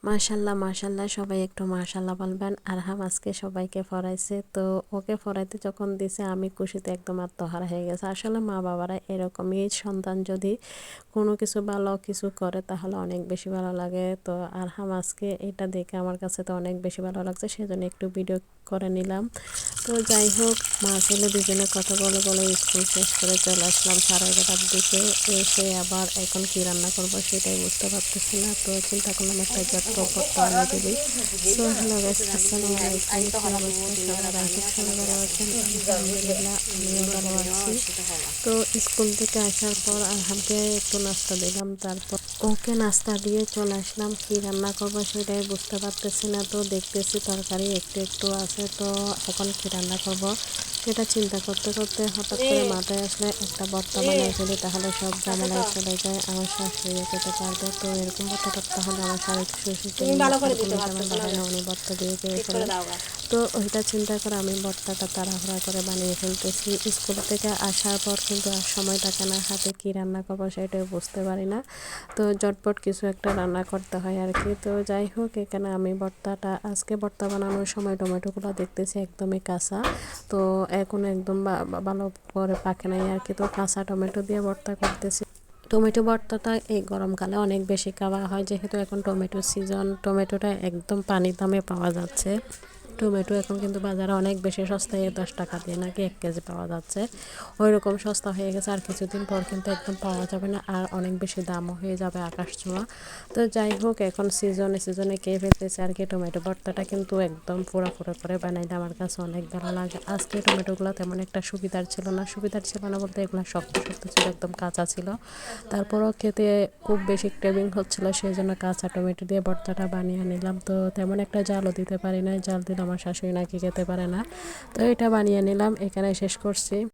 মাশাল্লাহ মাশাল্লাহ, সবাই একটু মাশাল্লাহ বলবেন। আরহাম আজকে সবাইকে পড়াইছে, তো ওকে পড়াইতে যখন দিছে আমি খুশিতে একদম আত্মহারা হয়ে গেছে। আসলে মা বাবারা এরকমই, সন্তান যদি কোনো কিছু ভালো কিছু করে তাহলে অনেক বেশি ভালো লাগে। তো আরহাম আজকে এটা দেখে আমার কাছে তো অনেক বেশি ভালো লাগছে, সেজন্য একটু ভিডিও করে নিলাম। তো যাই হোক, মা ছেলে দুজনে কথা বলে বলে স্কুল শেষ করে চলে আসলাম 11:30টার দিকে। এসে আবার এখন কি রান্না করব সেটাই বুঝতে পারতেছি না, তো চিন্তা করলাম একটা ঝটপট বানিয়ে দিবি। সো হ্যালো গাইস, আসসালামু আলাইকুম। কি অবস্থা সবার? আই হোপ সবাই ভালো আছেন। আলহামদুলিল্লাহ আমিও ভালো আছি। তো স্কুল থেকে আসার পর আরহামকে একটু নাস্তা দিলাম, তারপর ওকে নাস্তা দিয়ে চলে আসলাম। কি রান্না করবো সেটাই বুঝতে পারতেছি না, তো দেখতেছি তরকারি একটু একটু আছে, তো এখন কি রান্না করব সেটা চিন্তা করতে করতে হঠাৎ করে মাথায় আসলে একটা ভর্তা বানিয়ে ফেলি, তাহলে সব ঝামেলায় চলে যায়, আমার শাশুড়িও খেতে পারবে। তো এরকম ভর্তা টর্তা হলে আমার শ্বশুরকে নিয়ে আর কোনো ঝামেলা হয় না, উনি ভর্তা দিয়ে খেয়ে ফেলেন। তো ওইটা চিন্তা করে আমি ভর্তাটা তাড়াহুড়া করে বানিয়ে ফেলতেছি। স্কুল থেকে আসার পর কিন্তু আর সময় থাকে না, হাতে কি রান্না করবো সেটাই বুঝতে পারি না, তো ঝটপট কিছু একটা রান্না করতে হয় আর কি। তো যাই হোক, এখানে আমি ভর্তাটা আজকে ভর্তা বানানোর সময় টমেটোগুলো দেখতেছি একদমই কাঁচা, তো এখন একদম ভালো করে পাকে নাই আর কি। তো কাঁচা টমেটো দিয়ে ভর্তা করতেছি। টমেটো ভর্তাটা এই গরমকালে অনেক বেশি খাওয়া হয়, যেহেতু এখন টমেটোর সিজন, টমেটোটা একদম পানির দামে পাওয়া যাচ্ছে। টমেটো এখন কিন্তু বাজারে অনেক বেশি সস্তায়, 10 টাকা দিয়ে নাকি 1 কেজি পাওয়া যাচ্ছে, ওই রকম সস্তা হয়ে গেছে। আর কিছুদিন পর কিন্তু একদম পাওয়া যাবে না, আর অনেক বেশি দামও হয়ে যাবে আকাশ ছোঁয়া। তো যাই হোক, এখন সিজনে সিজনে খেয়ে ফেলতেছে আর কি। টমেটো ভর্তাটা কিন্তু একদম পুরো করে বানাইলে আমার কাছে অনেক ভালো লাগে। আজকে টমেটোগুলো তেমন একটা সুবিধার ছিল না বলতে এগুলো শক্ত শক্ত ছিল, একদম কাঁচা ছিল। তারপরও খেতে খুব বেশি ক্রেভিং হচ্ছিল, সেই জন্য কাঁচা টমেটো দিয়ে ভর্তাটা বানিয়ে নিলাম। তো তেমন একটা জালও দিতে পারি না, জাল দিলে আমার শাশুড়ি নাকি খেতে পারে না, তো এটা বানিয়ে নিলাম, এখানে শেষ করছি।